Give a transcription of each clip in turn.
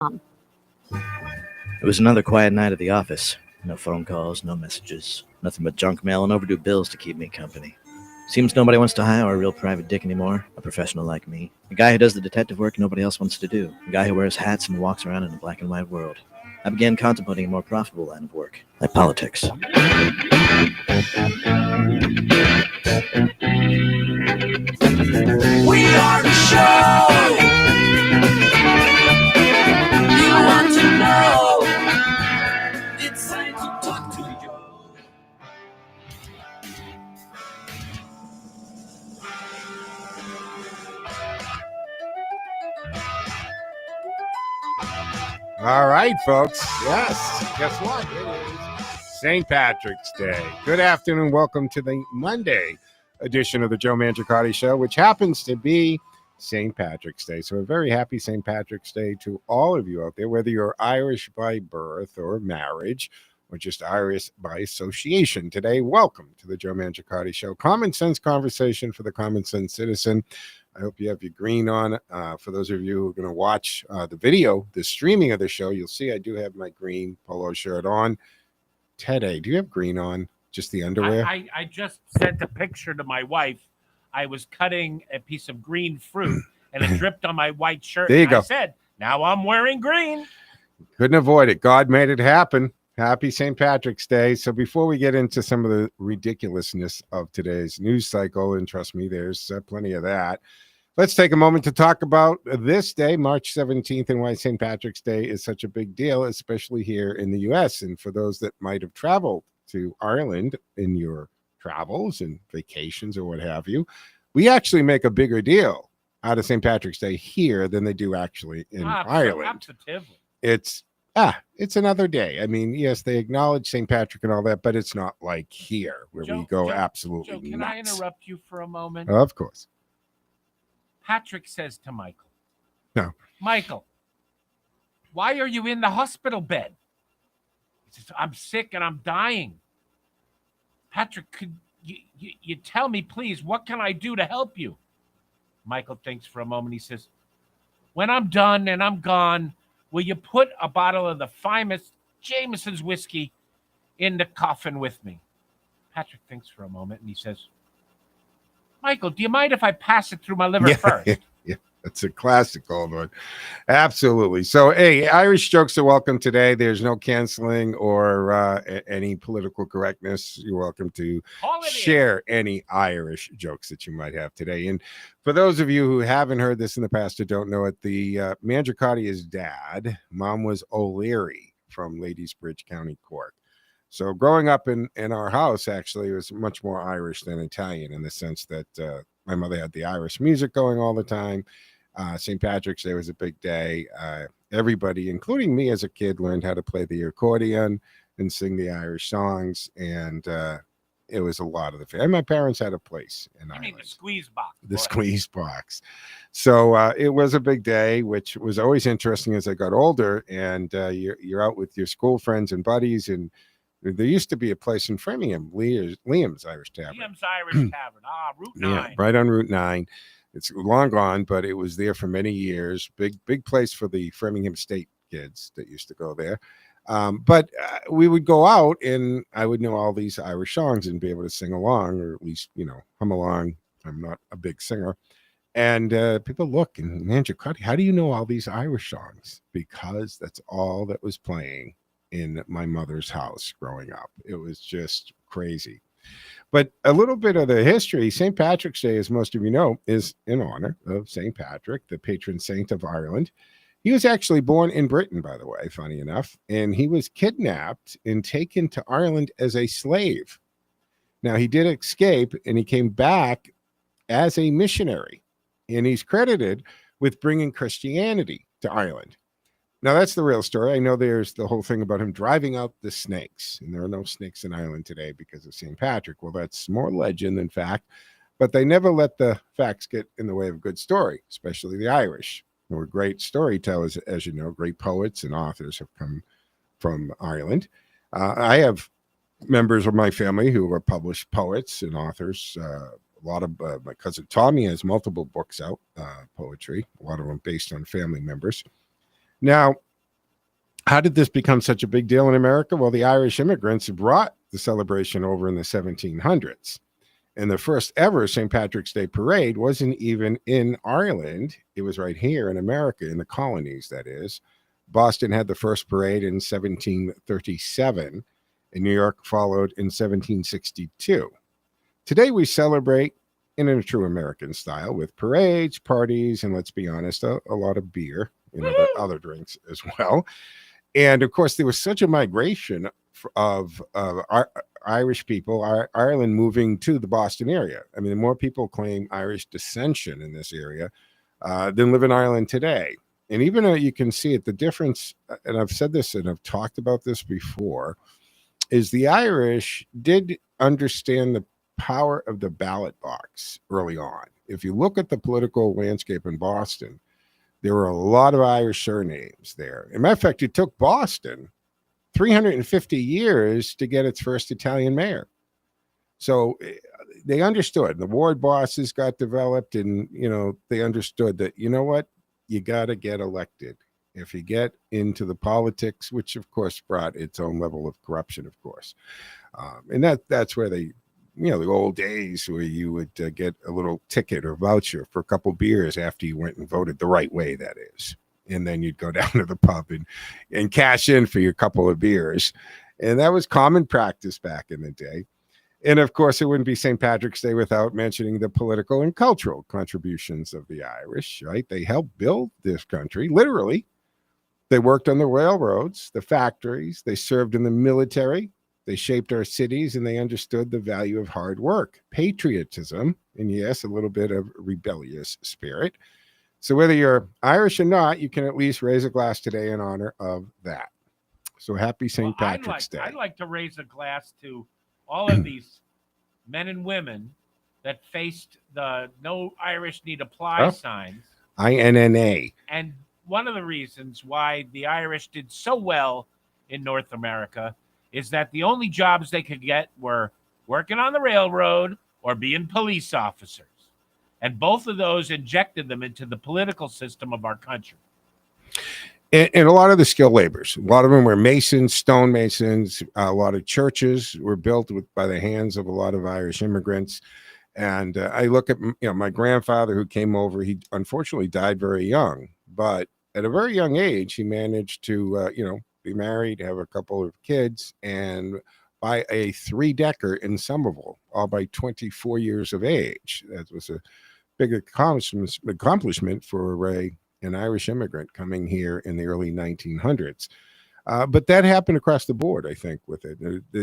It was another quiet night at the office. No phone calls, no messages, nothing but junk mail and overdue bills to keep me company. Seems nobody wants to hire a real private dick anymore, a professional like me. A guy who does the detective work nobody else wants to do. A guy who wears hats and walks around in a black and white world. I began contemplating a more profitable line of work, like politics. We are the show you want to know. It's time to talk to you. All right, folks. Yes. Guess what? It is St. Patrick's Day. Good afternoon. Welcome to the Monday edition of the Joe Mangiacotti Show, which happens to be St. Patrick's Day. So a very happy St. Patrick's Day to all of you out there, whether you're Irish by birth or marriage or just Irish by association. Today, welcome to the Joe Mangiacotti Show. Common sense conversation for the common sense citizen. I hope you have your green on. For those of you who are going to watch the video, the streaming of the show, you'll see I do have my green polo shirt on. Teddy, do you have green on? Just the underwear? I just sent a picture to my wife. I was cutting a piece of green fruit, and it dripped on my white shirt. There you go. I said, now I'm wearing green. Couldn't avoid it. God made it happen. Happy St. Patrick's Day. So before we get into some of the ridiculousness of today's news cycle, and trust me, there's plenty of that, let's take a moment to talk about this day, March 17th, and why St. Patrick's Day is such a big deal, especially here in the U.S. And for those that might have traveled to Ireland in your travels and vacations or what have you, we actually make a bigger deal out of St. Patrick's Day here than they do actually in Ireland. Positively. It's another day. I mean, yes, they acknowledge St. Patrick and all that, but it's not like here where we go absolutely Joe, can nuts. I interrupt you for a moment? Of course. Patrick says to Michael, No. Michael, why are you in the hospital bed? He says, I'm sick and I'm dying. Patrick, could you tell me, please, what can I do to help you? Michael thinks for a moment. He says, when I'm done and I'm gone, will you put a bottle of the famous Jameson's whiskey in the coffin with me? Patrick thinks for a moment and he says, Michael, do you mind if I pass it through my liver first? Yeah, that's a classic old one. Absolutely. So, hey, Irish jokes are welcome today. There's no canceling or any political correctness. You're welcome to share any Irish jokes that you might have today. And for those of you who haven't heard this in the past or don't know it, the Mangiacotti is dad. Mom was O'Leary from Ladies Bridge County Cork. So growing up in our house, actually, was much more Irish than Italian in the sense that my mother had the Irish music going all the time. St. Patrick's Day was a big day. Everybody, including me as a kid, learned how to play the accordion and sing the Irish songs. And it was a lot of the family. My parents had a place in Ireland. You mean the squeeze box. The squeeze box. So it was a big day, which was always interesting as I got older. And you're out with your school friends and buddies, and there used to be a place in Framingham, Liam's Irish Tavern. Liam's Irish Tavern. Route 9. Yeah, right on Route 9. It's long gone, but it was there for many years. Big place for the Framingham State kids that used to go there. But we would go out, and I would know all these Irish songs and be able to sing along, or at least, hum along. I'm not a big singer. And people look, and Mangiacotti, how do you know all these Irish songs? Because that's all that was playing in my mother's house growing up. It was just crazy. But a little bit of the history, St. Patrick's Day, as most of you know, is in honor of St. Patrick, the patron saint of Ireland. He was actually born in Britain, by the way, funny enough, and he was kidnapped and taken to Ireland as a slave. Now, he did escape, and he came back as a missionary, and he's credited with bringing Christianity to Ireland. Now, that's the real story. I know there's the whole thing about him driving out the snakes, and there are no snakes in Ireland today because of St. Patrick. Well, that's more legend than fact, but they never let the facts get in the way of a good story, especially the Irish. They were great storytellers, as you know. Great poets and authors have come from Ireland. I have members of my family who are published poets and authors. A lot of my cousin Tommy has multiple books out, poetry, a lot of them based on family members. Now, How did this become such a big deal in America? Well, the Irish immigrants brought the celebration over in the 1700s. And the first ever St. Patrick's Day parade wasn't even in Ireland. It was right here in America, in the colonies, that is. Boston had the first parade in 1737, and New York followed in 1762. Today we celebrate in a true American style with parades, parties, and let's be honest, a lot of beer and other drinks as well. And of course, there was such a migration of Irish people, Ireland moving to the Boston area. I mean, more people claim Irish descension in this area than live in Ireland today. And even though you can see it, the difference, and I've said this and I've talked about this before, is the Irish did understand the power of the ballot box early on. If you look at the political landscape in Boston, there were a lot of Irish surnames there. As a matter of fact, it took Boston 350 years to get its first Italian mayor. So they understood. The ward bosses got developed, and they understood that, you know what, you got to get elected. If you get into the politics, which of course brought its own level of corruption, of course, and that's where they, the old days where you would get a little ticket or voucher for a couple beers after you went and voted the right way, that is. And then you'd go down to the pub and cash in for your couple of beers. And that was common practice back in the day. And of course, it wouldn't be St. Patrick's Day without mentioning the political and cultural contributions of the Irish, right? They helped build this country, literally. They worked on the railroads, the factories, they served in the military, they shaped our cities, and they understood the value of hard work, patriotism, and yes, a little bit of rebellious spirit. So whether you're Irish or not, you can at least raise a glass today in honor of that. So happy St. Patrick's Day. I'd like to raise a glass to all of these men and women that faced the No Irish Need Apply signs. INNA. And one of the reasons why the Irish did so well in North America is that the only jobs they could get were working on the railroad or being police officers. And both of those injected them into the political system of our country. And a lot of the skilled laborers, a lot of them were masons, stonemasons. A lot of churches were built by the hands of a lot of Irish immigrants. And I look at my grandfather who came over. He unfortunately died very young, but at a very young age, he managed to be married, have a couple of kids, and buy a 3-decker in Somerville, all by 24 years of age. That was a big accomplishment for an Irish immigrant coming here in the early 1900s. But that happened across the board, I think, with it.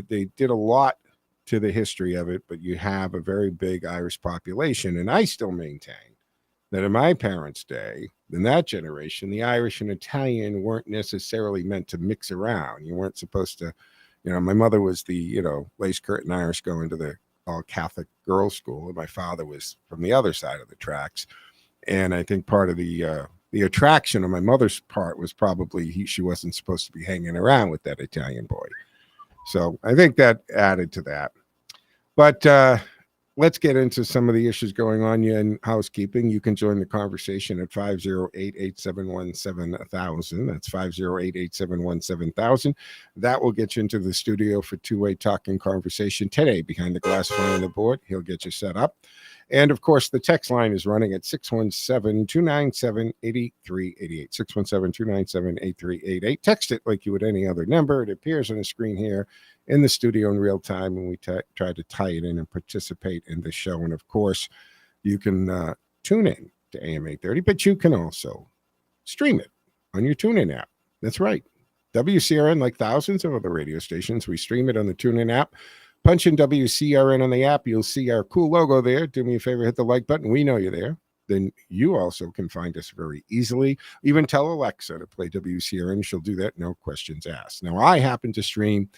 They did a lot to the history of it, but you have a very big Irish population. And I still maintain that in my parents' day, in that generation, the Irish and Italian weren't necessarily meant to mix around. You weren't supposed to, my mother was the, lace curtain Irish going to the all Catholic girls' school, and my father was from the other side of the tracks. And I think part of the attraction on my mother's part was probably she wasn't supposed to be hanging around with that Italian boy. So I think that added to that. But let's get into some of the issues going on in housekeeping. You can join the conversation at 508-871-7000. That's 508-871-7000. That will get you into the studio for two-way talking conversation today. Behind the glass behind the board, he'll get you set up. And of course, the text line is running at 617-297-8388. 617-297-8388. Text it like you would any other number. It appears on the screen here in the studio in real time, and we try to tie it in and participate in the show. And of course, you can tune in to AM 830, but you can also stream it on your TuneIn app. That's right. WCRN, like thousands of other radio stations, we stream it on the TuneIn app. Punch in WCRN on the app. You'll see our cool logo there. Do me a favor, hit the like button. We know you're there. Then you also can find us very easily. Even tell Alexa to play WCRN. She'll do that. No questions asked. Now, I happen to stream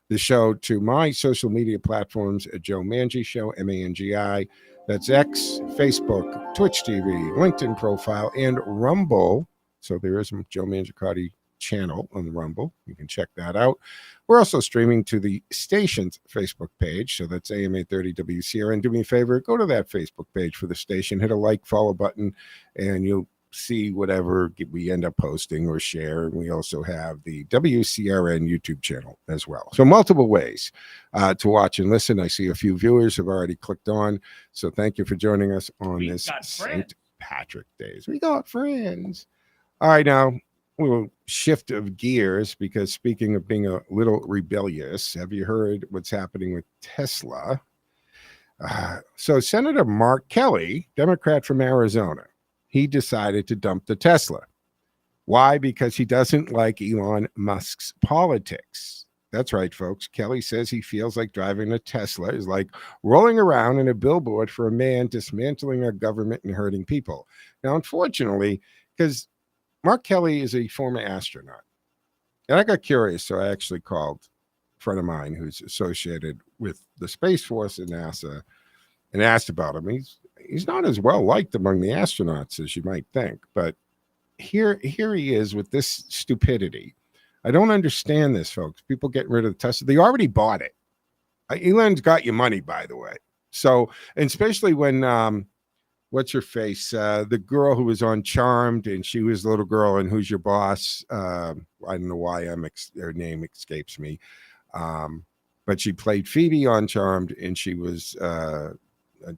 the show to my social media platforms at Joe Mangi Show, MANGI. That's X, Facebook, Twitch TV, LinkedIn profile, and Rumble. So there is a Joe Mangiacotti channel on the Rumble. You can check that out. We're also streaming to the station's Facebook page. So that's AM 830 WCRN. Do me a favor, go to that Facebook page for the station, hit a like, follow button, and you'll see whatever we end up posting or share. And we also have the WCRN YouTube channel as well. So multiple ways to watch and listen. I see a few viewers have already clicked on. So thank you for joining us on We this got St. friends. Patrick Days. We got friends. All right, now we'll shift of gears because speaking of being a little rebellious, have you heard what's happening with Tesla? So Senator Mark Kelly, Democrat from Arizona, he decided to dump the Tesla. Why? Because he doesn't like Elon Musk's politics. That's right, folks. Kelly says he feels like driving a Tesla is like rolling around in a billboard for a man dismantling our government and hurting people. Now, unfortunately, because Mark Kelly is a former astronaut, and I got curious, so I actually called a friend of mine who's associated with the Space Force and NASA and asked about him. He's not as well liked among the astronauts as you might think, but here he is with this stupidity. I don't understand this, folks. People getting rid of the Tesla. They already bought it. Elon's got your money, by the way. So, and especially when what's her face? The girl who was on Charmed, and she was the little girl, and Who's Your Boss? I don't know why her name escapes me. But she played Phoebe on Charmed, and she was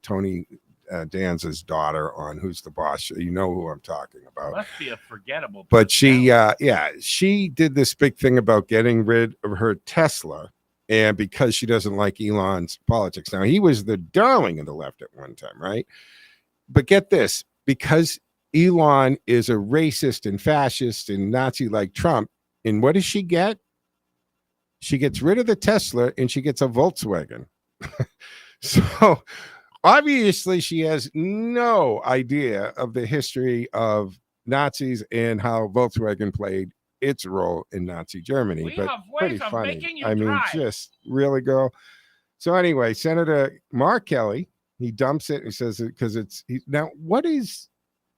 Tony Danza's daughter on Who's the Boss. You know who I'm talking about. Must be a forgettable. But she, personality. she did this big thing about getting rid of her Tesla, and because she doesn't like Elon's politics. Now, he was the darling of the left at one time, right? But get this, because Elon is a racist and fascist and Nazi like Trump, and what does she get? She gets rid of the Tesla and she gets a Volkswagen. So obviously she has no idea of the history of Nazis and how Volkswagen played its role in Nazi Germany. We but have pretty ways of funny. making you I mean, drive. just really, girl. So anyway, Senator Mark Kelly, he dumps it and says it because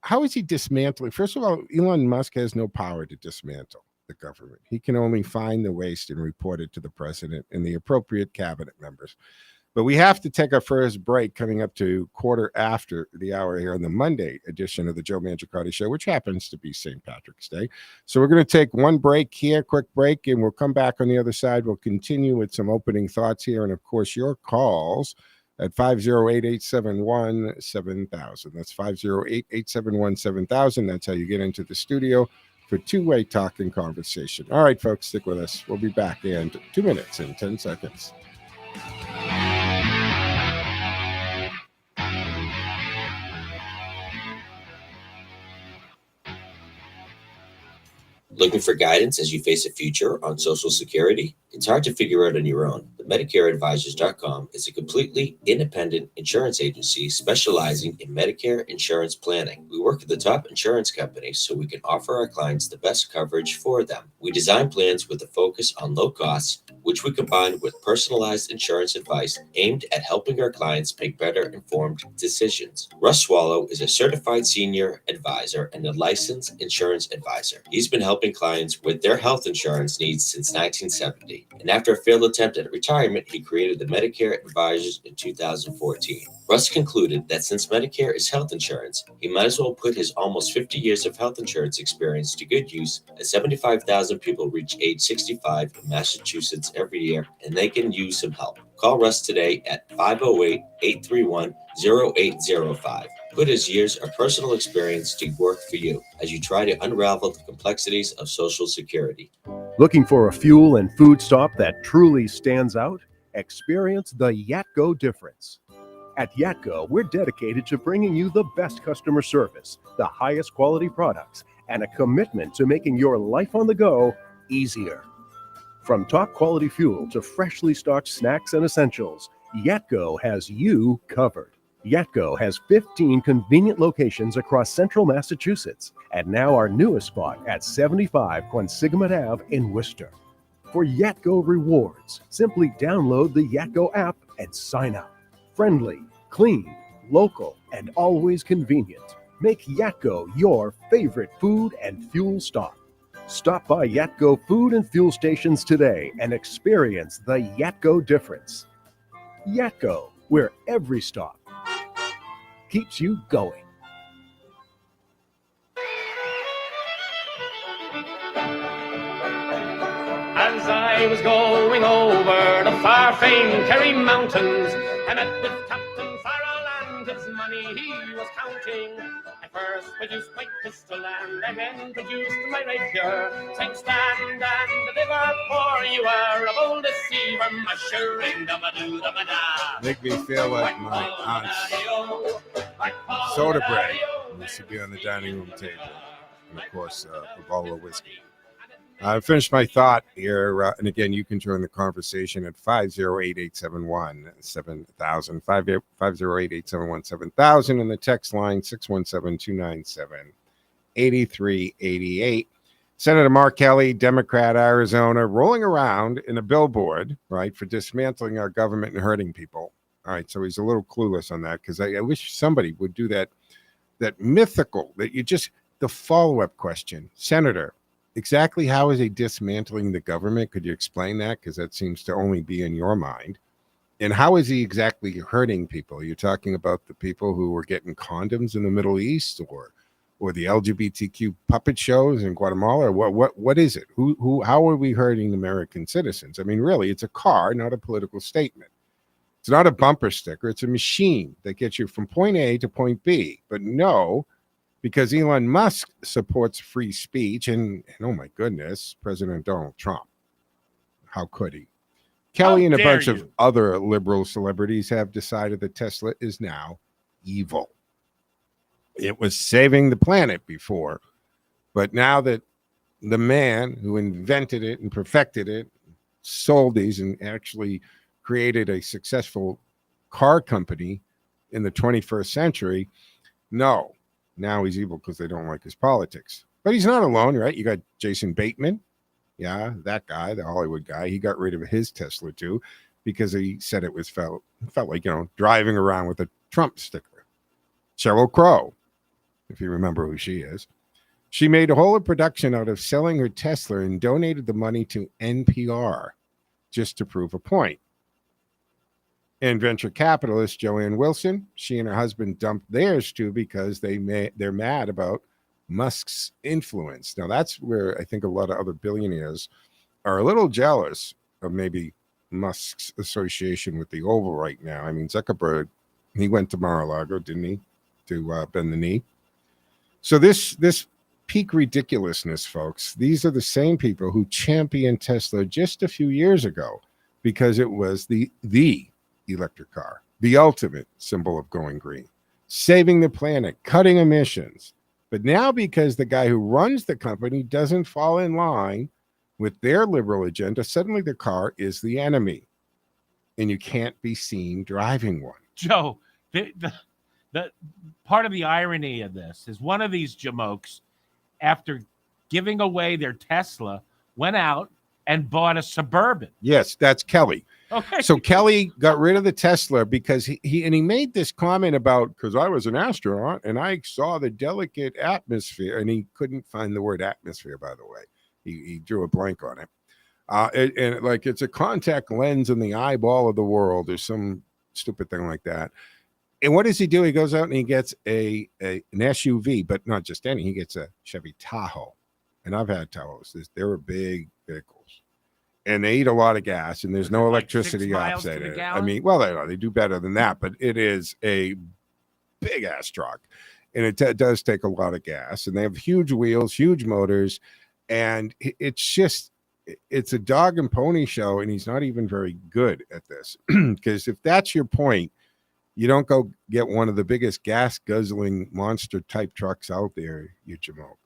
how is he dismantling? First of all, Elon Musk has no power to dismantle the government. He can only find the waste and report it to the president and the appropriate cabinet members. But we have to take our first break coming up to quarter after the hour here on the Monday edition of the Joe Mangiacotti Show, which happens to be St. Patrick's Day. So we're going to take one break here, quick break, and we'll come back on the other side. We'll continue with some opening thoughts here. And, of course, your calls at 508-871-7000. That's 508-871-7000. That's how you get into the studio for two-way talk and conversation. All right, folks, stick with us. We'll be back in 2 minutes and 10 seconds. Looking for guidance as you face a future on Social Security? It's hard to figure out on your own, but MedicareAdvisors.com is a completely independent insurance agency specializing in Medicare insurance planning. We work with the top insurance companies so we can offer our clients the best coverage for them. We design plans with a focus on low costs, which we combine with personalized insurance advice aimed at helping our clients make better informed decisions. Russ Swallow is a certified senior advisor and a licensed insurance advisor. He's been helping clients with their health insurance needs since 1970. And after a failed attempt at retirement, he created the Medicare Advisors in 2014. Russ concluded that since Medicare is health insurance, he might as well put his almost 50 years of health insurance experience to good use, as 75,000 people reach age 65 in Massachusetts every year, and they can use some help. Call Russ today at 508-831-0805. Put his years of personal experience to work for you as you try to unravel the complexities of Social Security. Looking for a fuel and food stop that truly stands out? Experience the Yatco difference. At Yatco, we're dedicated to bringing you the best customer service, the highest quality products, and a commitment to making your life on the go easier. From top quality fuel to freshly stocked snacks and essentials, Yatco has you covered. Yatco has 15 convenient locations across central Massachusetts, and now our newest spot at 75 Quonsigamut Ave in Worcester. For Yatco rewards, simply download the Yatco app and sign up. Friendly, clean, local, and always convenient. Make Yatco your favorite food and fuel stop. Stop by Yatco food and fuel stations today and experience the Yatco difference. Yatco, where every stop keeps you going. As I was going over the far famed Kerry Mountains, I met with Captain Farrell and his money he was counting. I first produced my pistol and I then produced my rapier, saying stand and deliver, for you are a bold deceiver, mushering da-ba-doo-da-ba-da. Make me feel like my aunt's soda bread used to be on the dining room table. And of course, a bottle of whiskey. I finished my thought here, and again, you can join the conversation at 508-871-7000, 508-871-7000, and the text line 617-297-8388. Senator Mark Kelly, Democrat, Arizona, rolling around in a billboard, right, for dismantling our government and hurting people. All right, so he's a little clueless on that, because I wish somebody would do that mythical, that you just, the follow-up question, Senator, exactly how is he dismantling the government? Could you explain that? Because that seems to only be in your mind. And how is he exactly hurting people? You're talking about the people who were getting condoms in the Middle East, or the LGBTQ puppet shows in Guatemala? Or what is it? How are we hurting American citizens? I mean, really, it's a car, not a political statement. It's not a bumper sticker. It's a machine that gets you from point A to point B. But no, because Elon Musk supports free speech, and oh my goodness, President Donald Trump. How could he? Kelly and a bunch of other liberal celebrities have decided that Tesla is now evil. It was saving the planet before, but now that the man who invented it and perfected it, sold these and actually created a successful car company in the 21st century, no. Now he's evil because they don't like his politics. But he's not alone, right? You got Jason Bateman. Yeah, that guy, the Hollywood guy. He got rid of his Tesla too because he said it was felt like, driving around with a Trump sticker. Sheryl Crow, if you remember who she is. She made a whole production out of selling her Tesla and donated the money to NPR just to prove a point. And venture capitalist Joanne Wilson, she and her husband dumped theirs too because they're mad about Musk's influence. Now that's where I think a lot of other billionaires are a little jealous of maybe Musk's association with the Oval right now. I mean, Zuckerberg, he went to Mar-a-Lago, didn't he, to bend the knee? So this peak ridiculousness, folks, these are the same people who championed Tesla just a few years ago because it was the electric car, the ultimate symbol of going green, saving the planet, cutting emissions. But now because the guy who runs the company doesn't fall in line with their liberal agenda, suddenly the car is the enemy and you can't be seen driving one. Joe, the part of the irony of this is one of these jamokes, after giving away their Tesla, went out and bought a Suburban. Yes, that's Kelly. Okay. So Kelly got rid of the Tesla because he made this comment about, because I was an astronaut and I saw the delicate atmosphere, and he couldn't find the word atmosphere, by the way. He drew a blank on it. And like it's a contact lens in the eyeball of the world or some stupid thing like that. And what does he do? He goes out and he gets an SUV, but not just any. He gets a Chevy Tahoe. And I've had Tahoes. They're big vehicles. And they eat a lot of gas, and there's no electricity offset it. I mean, well, they do better than that, but it is a big ass truck, and it does take a lot of gas. And they have huge wheels, huge motors, and it's a dog and pony show. And he's not even very good at this, because if that's your point, you don't go get one of the biggest gas guzzling monster type trucks out there, you jamoke.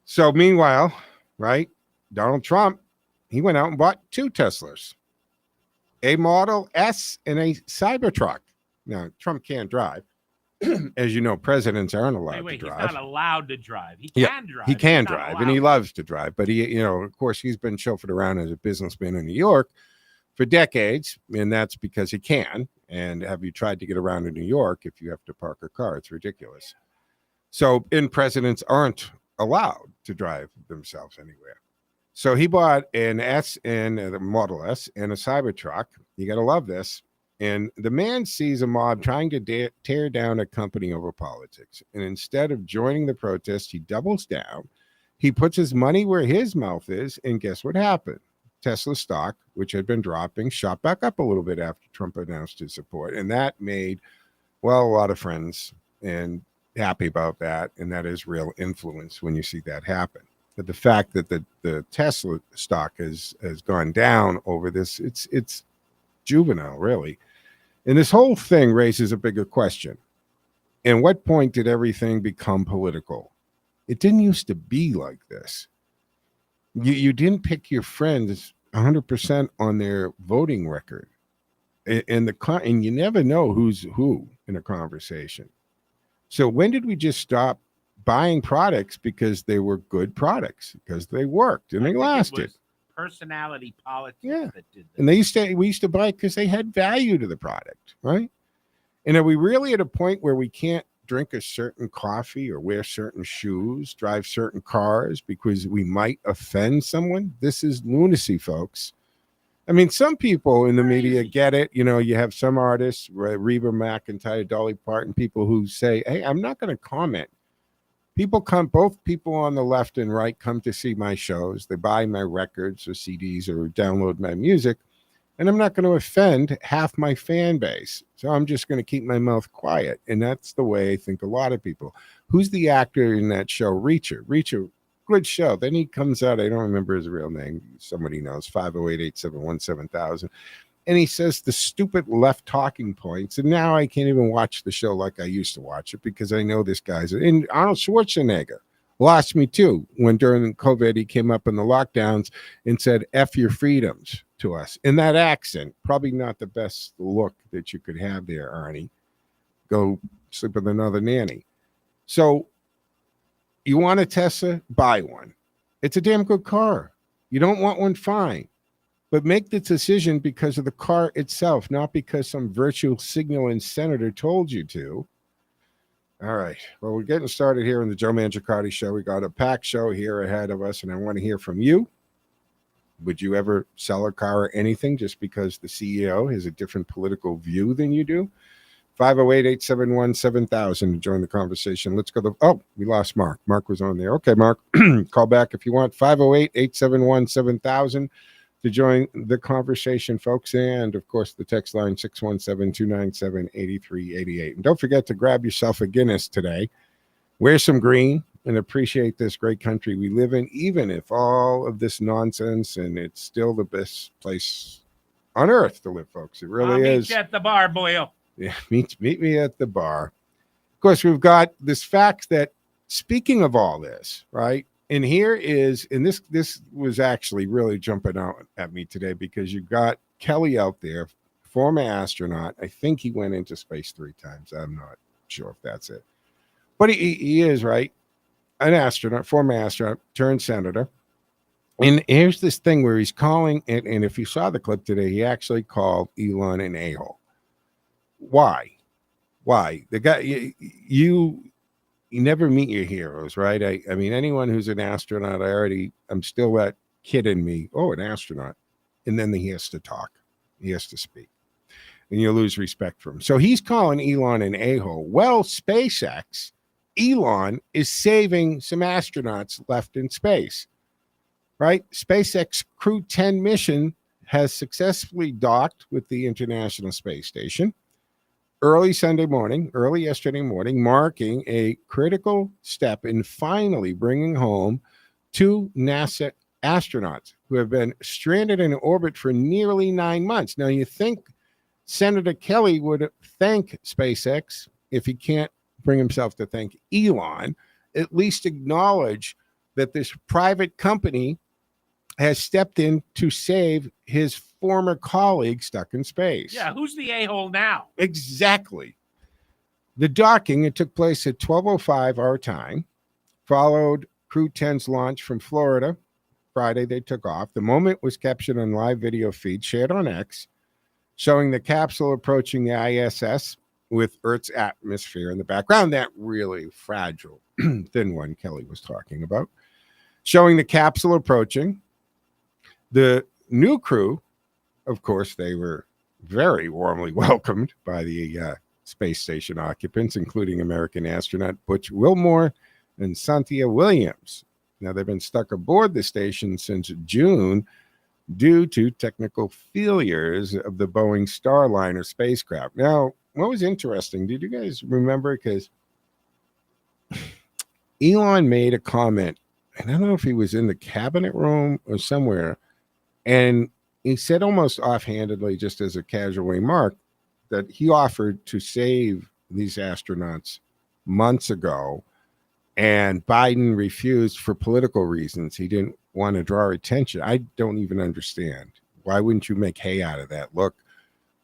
So meanwhile, right, Donald Trump, he went out and bought 2 Teslas, a Model S and a Cybertruck. Now, Trump can't drive. As you know, presidents aren't allowed to drive. He's not allowed to drive. He can drive. He can drive, and he loves to drive. But he, of course, he's been chauffeured around as a businessman in New York for decades, and that's because he can. And have you tried to get around in New York if you have to park a car? It's ridiculous. So, presidents aren't allowed to drive themselves anywhere. So he bought an S and a Model S and a Cybertruck. You got to love this. And the man sees a mob trying to tear down a company over politics. And instead of joining the protest, he doubles down He puts his money where his mouth is, and guess what happened? Tesla stock, which had been dropping, shot back up a little bit after Trump announced his support. And that made, well, a lot of friends and happy about that. And that is real influence when you see that happen. But the fact that the Tesla stock has gone down over this, it's juvenile, really. And this whole thing raises a bigger question. And what point did everything become political? It didn't used to be like this. You didn't pick your friends 100% on their voting record, and you never know who's who in a conversation. So when did we just stop buying products because they were good products, because they worked and they lasted? Personality politics. Yeah, that did that. and we used to buy because they had value to the product, right? And are we really at a point where we can't drink a certain coffee or wear certain shoes, drive certain cars because we might offend someone? This is lunacy, folks. I mean, some people in the media get it. You know, you have some artists, Reba McEntire, Dolly Parton, people who say, hey, I'm not going to comment. Both people on the left and right come to see my shows. They buy my records or CDs or download my music. And I'm not going to offend half my fan base. So I'm just going to keep my mouth quiet. And that's the way I think a lot of people. Who's the actor in that show? Reacher. Reacher, good show. Then he comes out, I don't remember his real name. Somebody knows, 508-871-7000. And he says the stupid left talking points. And now I can't even watch the show like I used to watch it because I know this guy's. And Arnold Schwarzenegger lost me too when during COVID he came up in the lockdowns and said, F your freedoms to us in that accent. Probably not the best look that you could have there, Arnie. Go sleep with another nanny. So you want a Tesla? Buy one. It's a damn good car. You don't want one? Fine. But make the decision because of the car itself, not because some virtue signaling senator told you to. All right. Well, we're getting started here in the Joe Mangiacotti Show. We got a packed show here ahead of us, and I want to hear from you. Would you ever sell a car or anything just because the CEO has a different political view than you do? 508-871-7000 to join the conversation. Let's go to, we lost Mark. Mark was on there. Okay, Mark, call back if you want. 508-871-7000 to join the conversation, folks. And, of course, the text line 617-297-8388. And don't forget to grab yourself a Guinness today. Wear some green and appreciate this great country we live in, even if all of this nonsense, and it's still the best place on earth to live, folks. It really is. Meet you at the bar, boyo. Yeah, meet me at the bar. Of course, we've got this fact that, speaking of all this, right? And here is, and this was actually really jumping out at me today because you got Kelly out there, former astronaut. I think he went into space 3 times. I'm not sure if that's it. But he is, right? An astronaut, former astronaut, turned senator. And here's this thing where he's calling, and if you saw the clip today, he actually called Elon an a-hole. Why? The guy, you never meet your heroes, right? I mean, anyone who's an astronaut, I'm still that kid in me. Oh, an astronaut. And then he has to talk. He has to speak. And you lose respect for him. So he's calling Elon an a-hole. Well, SpaceX, Elon is saving some astronauts left in space, right? SpaceX Crew 10 mission has successfully docked with the International Space Station early yesterday morning, marking a critical step in finally bringing home 2 NASA astronauts who have been stranded in orbit for nearly 9 months. Now, you think Senator Kelly would thank SpaceX if he can't bring himself to thank Elon, at least acknowledge that this private company has stepped in to save his former colleague stuck in space. Yeah, who's the a-hole now? Exactly. The docking, it took place at 12:05 our time, followed Crew 10's launch from Florida. Friday, they took off. The moment was captured on live video feed shared on X, showing the capsule approaching the ISS with Earth's atmosphere in the background, that really fragile, thin one Kelly was talking about, showing the capsule approaching. The new crew, of course, they were very warmly welcomed by the space station occupants, including American astronaut Butch Wilmore and Cynthia Williams. Now, they've been stuck aboard the station since June due to technical failures of the Boeing Starliner spacecraft. Now, what was interesting, did you guys remember? Because Elon made a comment, and I don't know if he was in the cabinet room or somewhere, and he said almost offhandedly, just as a casual remark, that he offered to save these astronauts months ago, and Biden refused for political reasons. He didn't want to draw attention. I don't even understand. Why wouldn't you make hay out of that? Look,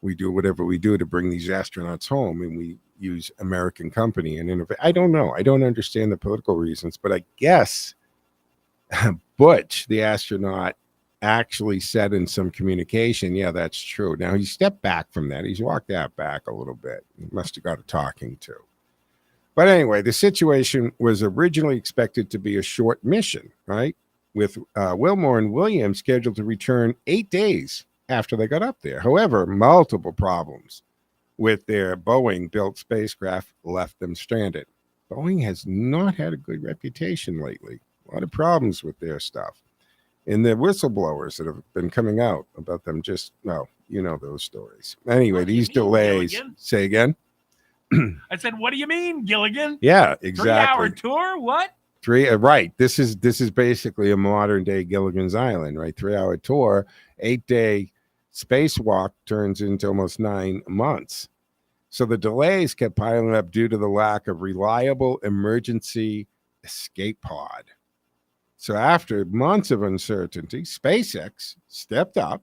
we do whatever we do to bring these astronauts home, and we use American company and innovate. I don't know. I don't understand the political reasons, but I guess Butch, the astronaut, actually said in some communication, yeah, that's true. Now, he stepped back from that. He's walked that back a little bit. He must have got a talking to. But anyway, the situation was originally expected to be a short mission, right? With Wilmore and Williams scheduled to return 8 days after they got up there. However, multiple problems with their Boeing-built spacecraft left them stranded. Boeing has not had a good reputation lately. A lot of problems with their stuff. And the whistleblowers that have been coming out about them just, well, you know those stories. Anyway, these delays. Gilligan? Say again? I said, what do you mean, Gilligan? Yeah, exactly. 3-hour tour? What? Right. This is basically a modern day Gilligan's Island, right? 3-hour tour, 8-day spacewalk turns into almost 9 months. So the delays kept piling up due to the lack of reliable emergency escape pod. So after months of uncertainty, SpaceX stepped up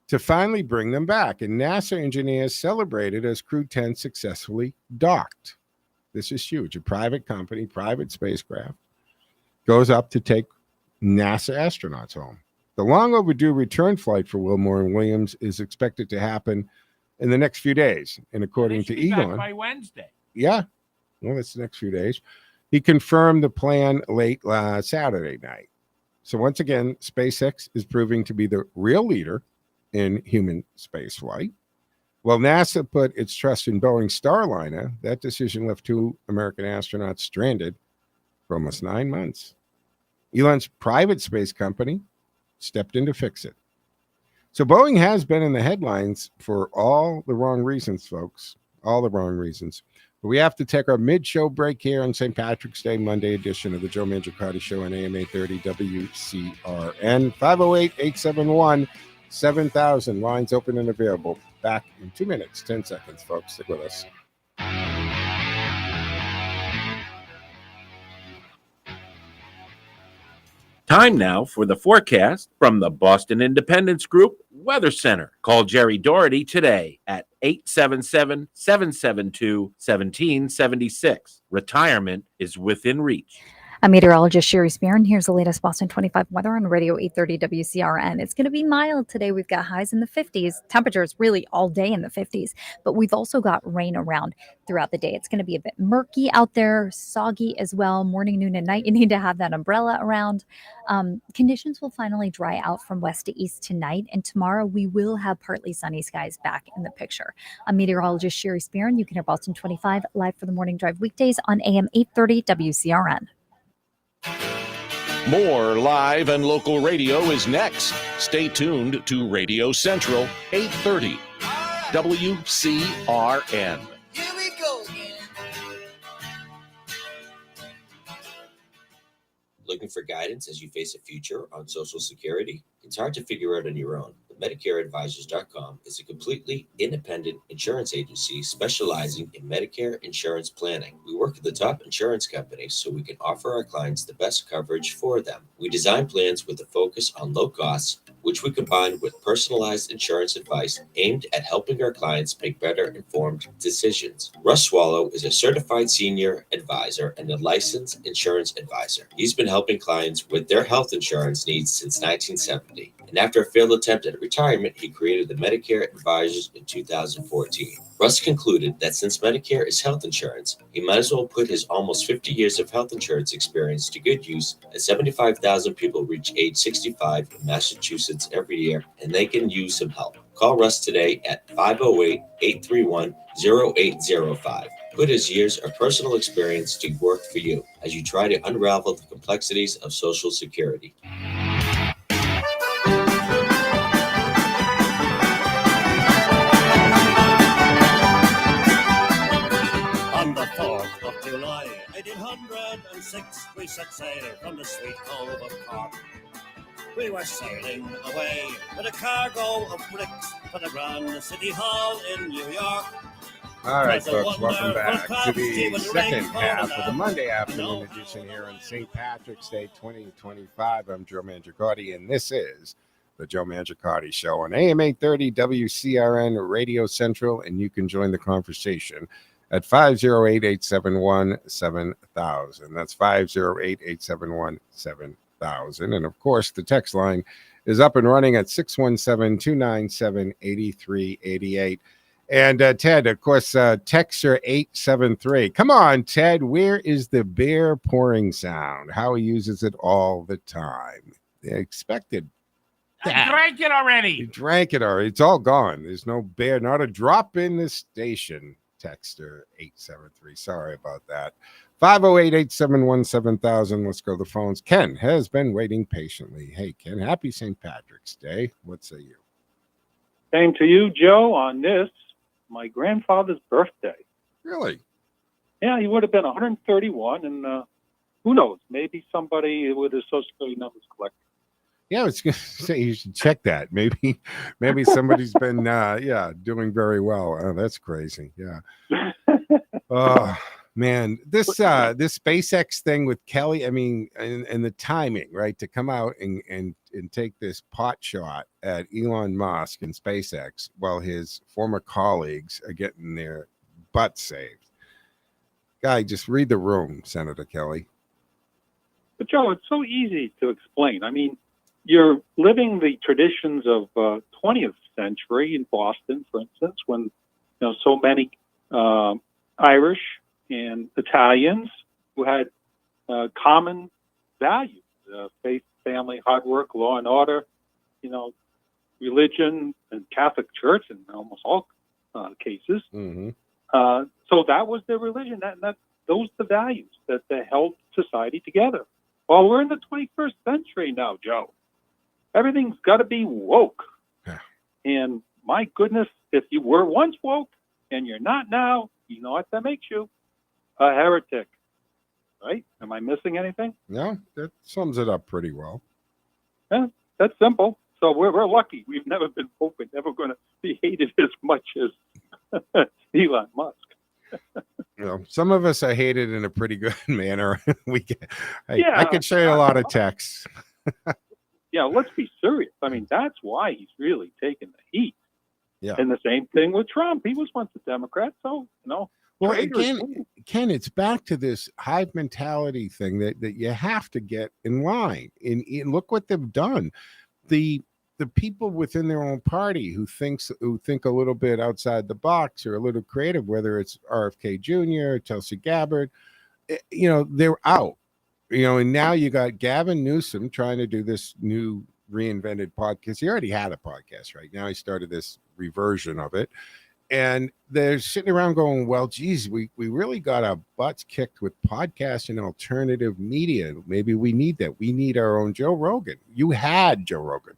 to finally bring them back, and NASA engineers celebrated as Crew 10 successfully docked. This is huge. A private company, private spacecraft, goes up to take NASA astronauts home. The long overdue return flight for Wilmore and Williams is expected to happen in the next few days. And according to Elon, by Wednesday. Yeah, well, that's the next few days. He confirmed the plan late Saturday night. So once again, SpaceX is proving to be the real leader in human spaceflight. While NASA put its trust in Boeing Starliner, that decision left 2 American astronauts stranded for almost 9 months. Elon's private space company stepped in to fix it. So Boeing has been in the headlines for all the wrong reasons, folks. All the wrong reasons. But we have to take our mid-show break here on St. Patrick's Day, Monday edition of the Joe Mangiacotti Show on AM 830 WCRN. 508-871-7000. Lines open and available. Back in 2 minutes, 10 seconds, folks. Stick with us. Time now for the forecast from the Boston Independence Group Weather Center. Call Jerry Doherty today at 877-772-1776. Retirement is within reach. I'm meteorologist Sherry Spear, and here's the latest Boston 25 weather on Radio 830 WCRN. It's going to be mild today. We've got highs in the 50s. Temperatures really all day in the 50s, but we've also got rain around throughout the day. It's going to be a bit murky out there, soggy as well. Morning, noon, and night, you need to have that umbrella around. Conditions will finally dry out from west to east tonight, and tomorrow we will have partly sunny skies back in the picture. I'm meteorologist Sherry Spear, and you can hear Boston 25 live for the morning drive weekdays on AM 830 WCRN. More live and local radio is next. Stay tuned to Radio Central 830 WCRN. Here we go again. Looking for guidance as you face a future on Social Security? It's hard to figure out on your own. MedicareAdvisors.com is a completely independent insurance agency specializing in Medicare insurance planning. We work with the top insurance companies so we can offer our clients the best coverage for them. We design plans with a focus on low costs, which we combine with personalized insurance advice aimed at helping our clients make better informed decisions. Russ Swallow is a certified senior advisor and a licensed insurance advisor. He's been helping clients with their health insurance needs since 1970. And after a failed attempt at retirement, he created the Medicare Advisors in 2014. Russ concluded that since Medicare is health insurance, he might as well put his almost 50 years of health insurance experience to good use, as 75,000 people reach age 65 in Massachusetts every year, and they can use some help. Call Russ today at 508-831-0805. Put his years of personal experience to work for you as you try to unravel the complexities of Social Security. On the 4th of July, 1806, we set sail from the sweet cove of Cork. We were sailing away with a cargo of bricks for the Grand City Hall in New York. All right, folks, welcome back to the second half of the Monday afternoon edition here on St. Patrick's Day 2025. I'm Joe Mangiacotti, and this is the Joe Mangiacotti Show on AM 830 WCRN Radio Central, and you can join the conversation at 508-871-7000. That's 508-871-7000. And, of course, the text line is up and running at 617-297-8388. And Ted, of course, texter 873. Come on, Ted. Where is the beer pouring sound? How he uses it all the time. They expected that. I drank it already. You drank it already. It's all gone. There's no beer, not a drop in the station. Texter 873. Sorry about that. 508-871-7000. Let's go to the phones. Ken has been waiting patiently. Hey, Ken, happy St. Patrick's Day. What say you? Same to you, Joe, on this, my grandfather's birthday. Really? Yeah, he would have been 131, and who knows, maybe somebody with his Social Security numbers collected. Yeah, I was going to say you should check that. Maybe somebody's been, doing very well. Oh, that's crazy. Yeah. Oh, man, this SpaceX thing with Kelly. I mean, and the timing, right, to come out and take this pot shot at Elon Musk and SpaceX while his former colleagues are getting their butts saved. Guy, just read the room, Senator Kelly. But Joe, it's so easy to explain. I mean, you're living the traditions of 20th century in Boston, for instance, when so many Irish and Italians who had common values: faith, family, hard work, law and order, religion, and Catholic Church in almost all cases. Mm-hmm. So that was their religion. Those are the values that held society together. Well, we're in the 21st century now, Joe. Everything's got to be woke. Yeah. And my goodness, if you were once woke and you're not now, you know what that makes you? A heretic. Right? Am I missing anything? No, that sums it up pretty well. Yeah, that's simple. So we're lucky. We've never been woke. We're never going to be hated as much as Elon Musk. Some of us are hated in a pretty good manner. I could show you a lot of texts. Yeah, let's be serious. I mean, that's why he's really taking the heat. Yeah. And the same thing with Trump. He was once a Democrat, so Well, again, Ken, it's back to this hive mentality thing that you have to get in line. And look what they've done. The people within their own party who think a little bit outside the box or a little creative, whether it's RFK Jr., Tulsi Gabbard, they're out. And now you got Gavin Newsom trying to do this new reinvented podcast. He already had a podcast, right? Now he started this reversion of it. And they're sitting around going, well, geez, we really got our butts kicked with podcasts and alternative media. Maybe we need that. We need our own Joe Rogan. You had Joe Rogan.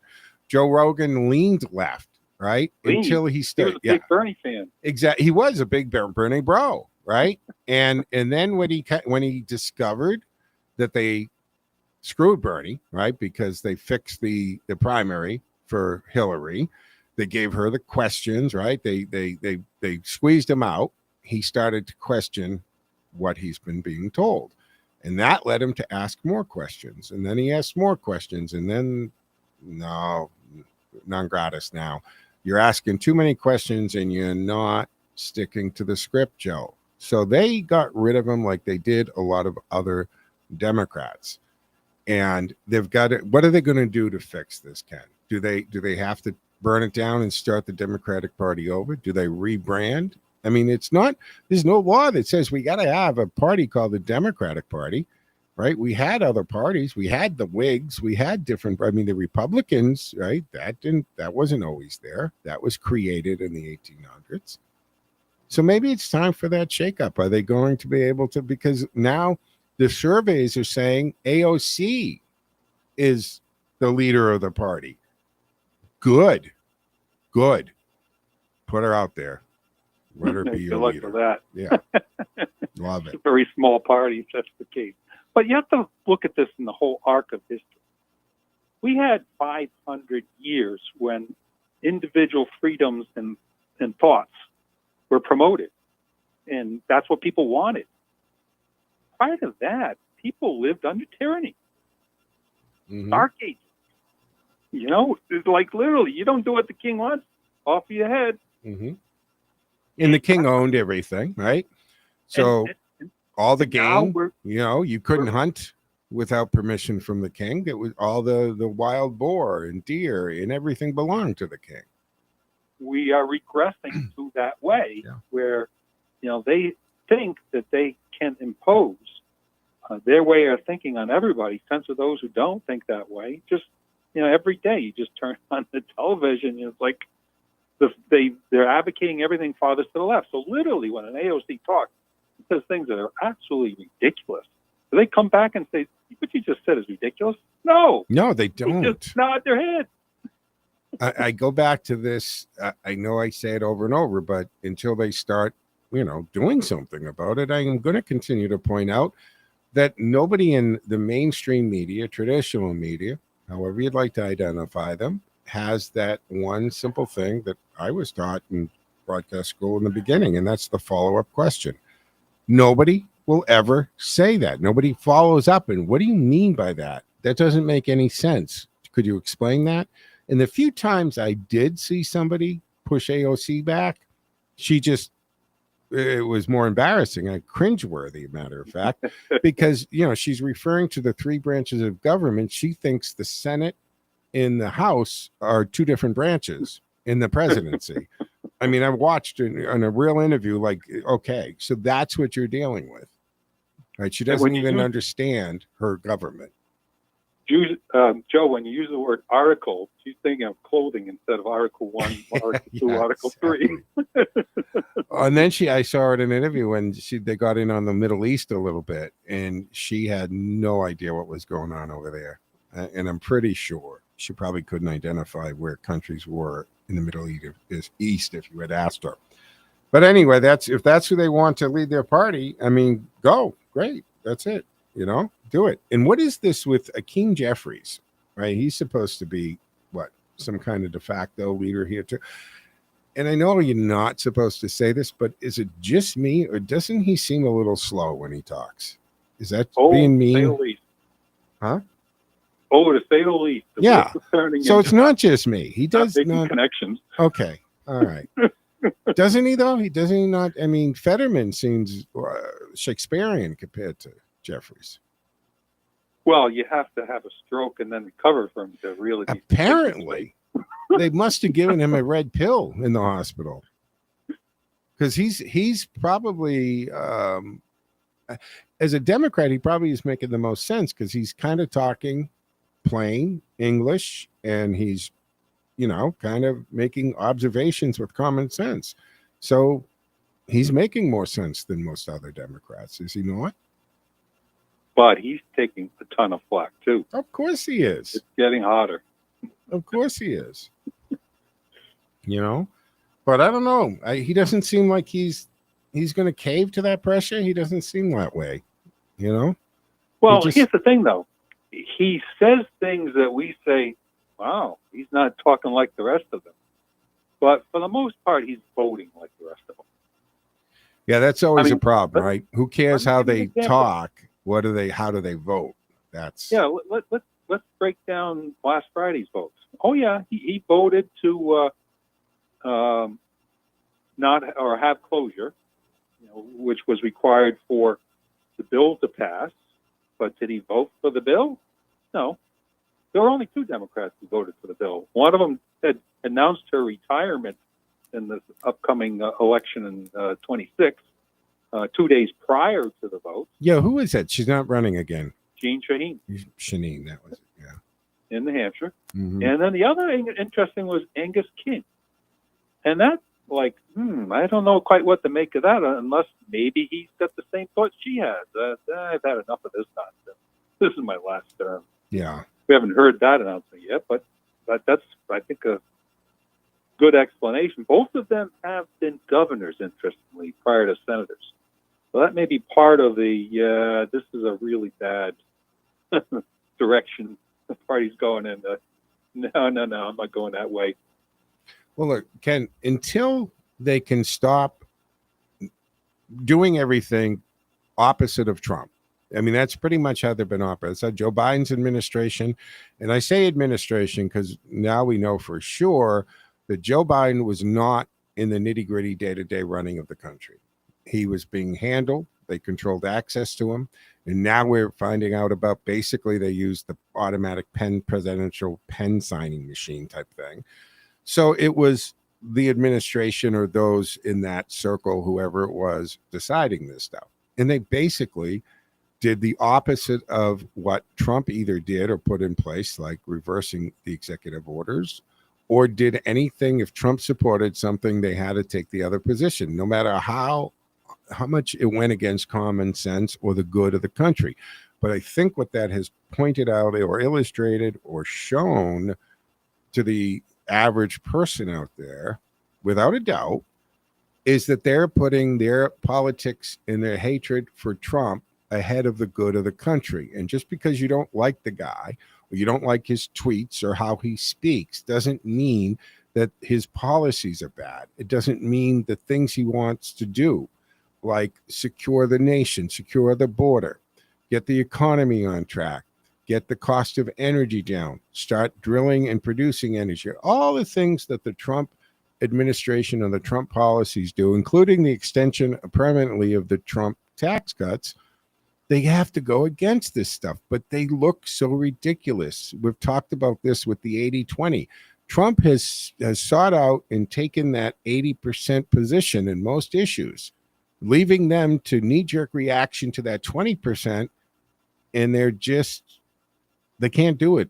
Joe Rogan leaned left, right? Until he started. He was a big Bernie fan. Exactly. He was a big Bernie bro, right? and then when he discovered that they screwed Bernie, right? Because they fixed the primary for Hillary. They gave her the questions, right? They squeezed him out. He started to question what he's been being told. And that led him to ask more questions. And then he asked more questions. And then, no, non gratis now. You're asking too many questions and you're not sticking to the script, Joe. So they got rid of him like they did a lot of other Democrats. And they've got it. What are they going to do to fix this, Ken? Do they have to burn it down and start the Democratic Party over? Do they rebrand? I mean, there's no law that says we got to have a party called the Democratic Party, right? We had other parties. We had the Whigs. We had the Republicans, right? That wasn't always there. That was created in the 1800s. So maybe it's time for that shakeup. Are they going to be able to? Because now the surveys are saying AOC is the leader of the party. Good. Put her out there. Let her be your Good luck leader. with that. Yeah. Love It's it. a very small party, if that's the case. But you have to look at this in the whole arc of history. We had 500 years when individual freedoms and thoughts were promoted, and that's what people wanted. Prior to that, people lived under tyranny. Dark Ages. You know, it's like literally, you don't do what the king wants, off your head. And the king owned everything, right? So all the game, you couldn't hunt without permission from the king. It was all the wild boar and deer and everything belonged to the king. We are regressing to that way where, they think that they can impose their way of thinking on everybody. Sense of those who don't think that way. Just, every day you just turn on the television, it's like they're advocating everything farthest to the left. So literally, when an AOC talks, it says things that are absolutely ridiculous. Do they come back and say, what you just said is ridiculous? No, they don't. They just nod their head. I go back to this. I know I say it over and over, but until they start, doing something about it, I am going to continue to point out that nobody in the mainstream media, traditional media, however you'd like to identify them, has that one simple thing that I was taught in broadcast school in the beginning, and that's the follow-up question. Nobody will ever say that. Nobody follows up. And what do you mean by that? That doesn't make any sense. Could you explain that? And the few times I did see somebody push AOC back, it was more embarrassing and cringeworthy, matter of fact, because, she's referring to the three branches of government. She thinks the Senate and the House are two different branches in the presidency. I mean, I watched in a real interview, like, okay, so that's what you're dealing with, right? She doesn't even understand her government. Joe, when you use the word article, she's thinking of clothing instead of Article 1, Article 2, Article 3. And then I saw her in an interview when they got in on the Middle East a little bit, and she had no idea what was going on over there. And I'm pretty sure she probably couldn't identify where countries were in the Middle East if you had asked her. But anyway, if that's who they want to lead their party, I mean, go. Great. That's it. Do it. And what is this with Akeem Jeffries, right? He's supposed to be some kind of de facto leader here too. And I know you're not supposed to say this, but is it just me, or doesn't he seem a little slow when he talks? Is that being mean? Huh? Oh, to say the least. Yeah. So it's not just me. He does not connections. Okay. All right. Doesn't he though? Doesn't he not? I mean, Fetterman seems Shakespearean compared to Jeffries. Well, you have to have a stroke and then recover from to really. Apparently, they must have given him a red pill in the hospital, because he's probably as a Democrat, he probably is making the most sense, because he's kind of talking plain English, and he's kind of making observations with common sense. So he's making more sense than most other Democrats, is he not? But he's taking a ton of flack too. Of course he is. It's getting hotter. Of course he is. But I don't know. He doesn't seem like he's going to cave to that pressure. He doesn't seem that way. Well, here's the thing, though. He says things that we say, wow, he's not talking like the rest of them. But for the most part, he's voting like the rest of them. Yeah, that's always a problem, right? Who cares how they talk? How do they vote? Let's break down last Friday's votes. Oh yeah, he voted to not or have closure, which was required for the bill to pass. But did he vote for the bill? No. There were only two Democrats who voted for the bill. One of them had announced her retirement in this upcoming election in 26. 2 days prior to the vote. Yeah, who is that? She's not running again. Jean Shaheen. Shaheen, that was it, yeah. In New Hampshire. Mm-hmm. And then the other interesting was Angus King. And like, I don't know quite what to make of that, unless maybe he's got the same thoughts she has. I've had enough of this nonsense. This is my last term. Yeah. We haven't heard that announcement yet, but that's, I think, a good explanation. Both of them have been governors, interestingly, prior to senators. So that may be part of the, this is a really bad direction the party's going in. No, I'm not going that way. Well, look, Ken, until they can stop doing everything opposite of Trump, I mean, that's pretty much how they've been operating. It's Joe Biden's administration. And I say administration because now we know for sure that Joe Biden was not in the nitty-gritty day-to-day running of the country. He was being handled. They controlled access to him. And now we're finding out about, basically they used the automatic presidential pen signing machine type thing. So it was the administration or those in that circle, whoever it was, deciding this stuff. And they basically did the opposite of what Trump either did or put in place, like reversing the executive orders, or did anything. If Trump supported something, they had to take the other position, no matter how much it went against common sense or the good of the country. But I think what that has pointed out or illustrated or shown to the average person out there, without a doubt, is that they're putting their politics and their hatred for Trump ahead of the good of the country. And just because you don't like the guy or you don't like his tweets or how he speaks doesn't mean that his policies are bad. It doesn't mean the things he wants to do, like secure the nation, secure the border, get the economy on track, get the cost of energy down, start drilling and producing energy, all the things that the Trump administration and the Trump policies do, including the extension permanently of the Trump tax cuts. They have to go against this stuff, but they look so ridiculous. We've talked about this with the 80-20. Trump has sought out and taken that 80% position in most issues, leaving them to knee-jerk reaction to that 20%, and they can't do it,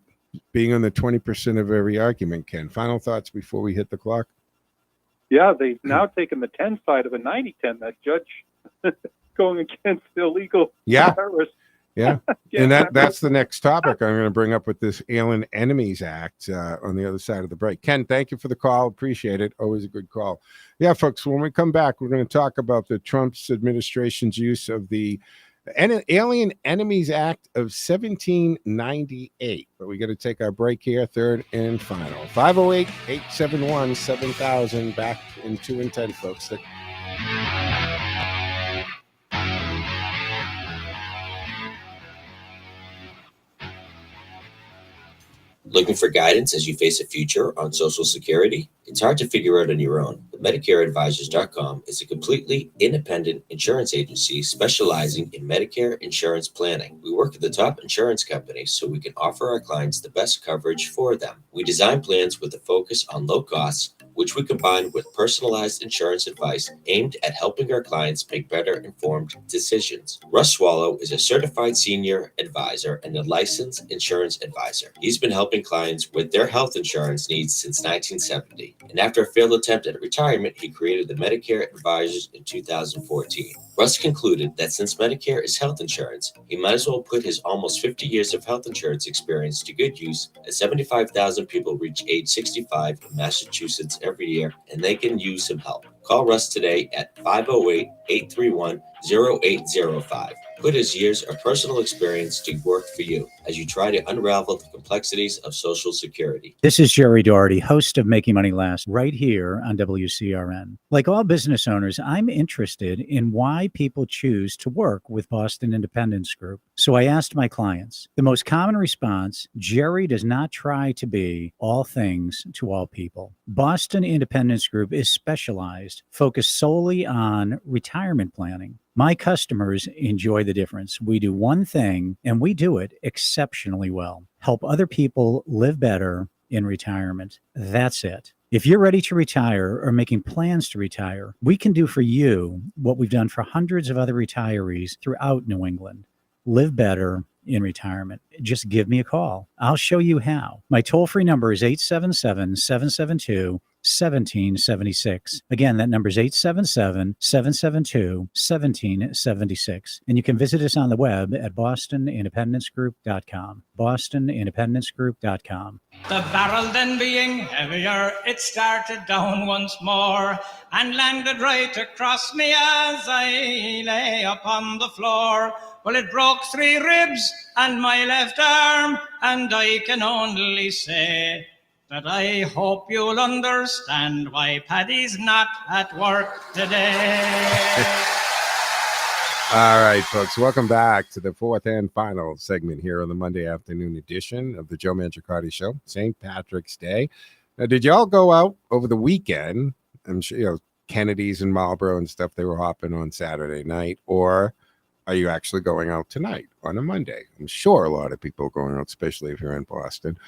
being on the 20% of every argument, Ken. Final thoughts before we hit the clock? Yeah, they've now taken the 10 side of a 90-10, that judge going against illegal terrorists. Yeah. And that's the next topic I'm going to bring up with this Alien Enemies Act on the other side of the break. Ken, thank you for the call. Appreciate it. Always a good call. Yeah, folks, when we come back, we're going to talk about the Trump's administration's use of the Alien Enemies Act of 1798. But we got to take our break here, third and final. 508-871-7000. Back in 2 and 10, folks. Looking for guidance as you face a future on Social Security? It's hard to figure out on your own, but MedicareAdvisors.com is a completely independent insurance agency specializing in Medicare insurance planning. We work with the top insurance companies so we can offer our clients the best coverage for them. We design plans with a focus on low costs, which we combine with personalized insurance advice aimed at helping our clients make better informed decisions. Russ Swallow is a certified senior advisor and a licensed insurance advisor. He's been helping clients with their health insurance needs since 1970. And after a failed attempt at retirement, he created the Medicare Advisors in 2014. Russ concluded that since Medicare is health insurance, he might as well put his almost 50 years of health insurance experience to good use, as 75,000 people reach age 65 in Massachusetts every year, and they can use some help. Call Russ today at 508-831-0805. Put his years of personal experience to work for you as you try to unravel the complexities of Social Security. This is Jerry Doherty, host of Making Money Last, right here on WCRN. Like all business owners, I'm interested in why people choose to work with Boston Independence Group. So I asked my clients. The most common response: Jerry does not try to be all things to all people. Boston Independence Group is specialized, focused solely on retirement planning. My customers enjoy the difference. We do one thing, and we do it exceptionally well. Help other people live better in retirement. That's it. If you're ready to retire or making plans to retire, we can do for you what we've done for hundreds of other retirees throughout New England. Live better in retirement. Just give me a call. I'll show you how. My toll-free number is 877-772 1776. Again, that number is 877-772-1776. And you can visit us on the web at bostonindependencegroup.com. bostonindependencegroup.com. The barrel then being heavier, it started down once more and landed right across me as I lay upon the floor. Well, it broke 3 ribs and my left arm, and I can only say that I hope you'll understand why Paddy's not at work today. All right, folks, welcome back to the fourth and final segment here on the Monday afternoon edition of the Joe Mangiacotti Show, St. Patrick's Day. Now, did y'all go out over the weekend? I'm sure, Kennedy's and Marlboro and stuff, they were hopping on Saturday night, or are you actually going out tonight on a Monday? I'm sure a lot of people are going out, especially if you're in Boston.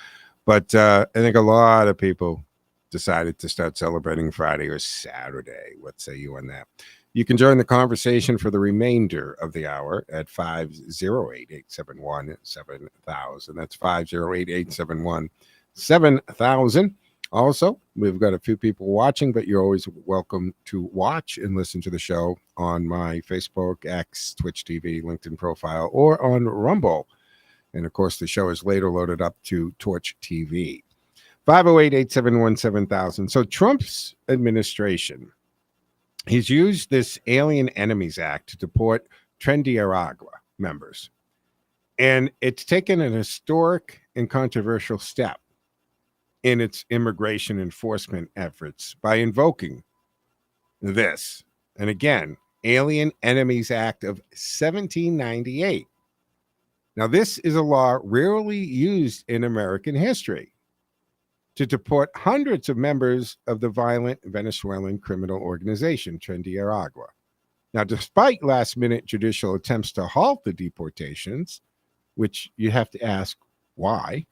But I think a lot of people decided to start celebrating Friday or Saturday. What say you on that? You can join the conversation for the remainder of the hour at 508-871-7000. That's 508-871-7000. Also, we've got a few people watching, but you're always welcome to watch and listen to the show on my Facebook, X, Twitch TV, LinkedIn profile, or on Rumble. And, of course, the show is later loaded up to Torch TV. 508-871-7000. So Trump's administration, he's used this Alien Enemies Act to deport Trinidad members. And it's taken an historic and controversial step in its immigration enforcement efforts by invoking this. And again, Alien Enemies Act of 1798. Now, this is a law rarely used in American history to deport hundreds of members of the violent Venezuelan criminal organization, Trinidad. Now, despite last-minute judicial attempts to halt the deportations, which you have to ask why,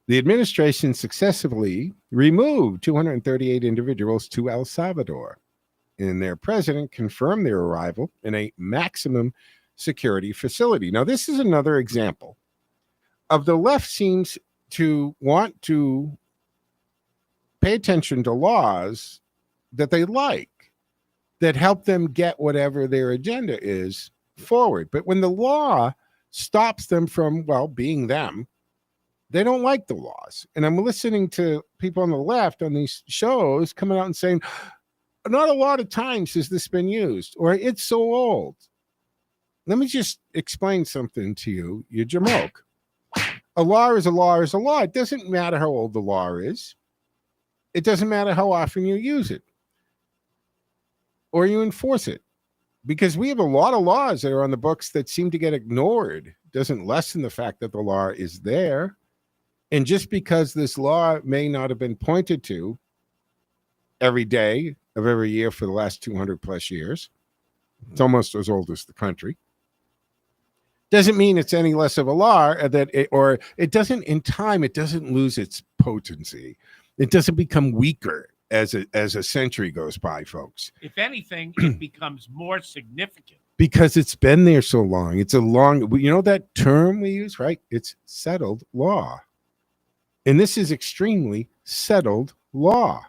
the administration successfully removed 238 individuals to El Salvador, and their president confirmed their arrival in a maximum security facility. Now, this is another example of the left seems to want to pay attention to laws that they like, that help them get whatever their agenda is forward. But when the law stops them from, well, being them, they don't like the laws. And I'm listening to people on the left on these shows coming out and saying, not a lot of times has this been used, or it's so old. Let me just explain something to you, you jamoke. A law is a law is a law. It doesn't matter how old the law is. It doesn't matter how often you use it or you enforce it, because we have a lot of laws that are on the books that seem to get ignored. Doesn't lessen the fact that the law is there. And just because this law may not have been pointed to every day of every year for the last 200 plus years, it's almost as old as the country, doesn't mean it's any less of a law, or it doesn't, in time, it doesn't lose its potency. It doesn't become weaker as a century goes by, folks. If anything, it becomes more significant. Because it's been there so long. It's a long, you know that term we use, right? It's settled law. And this is extremely settled law.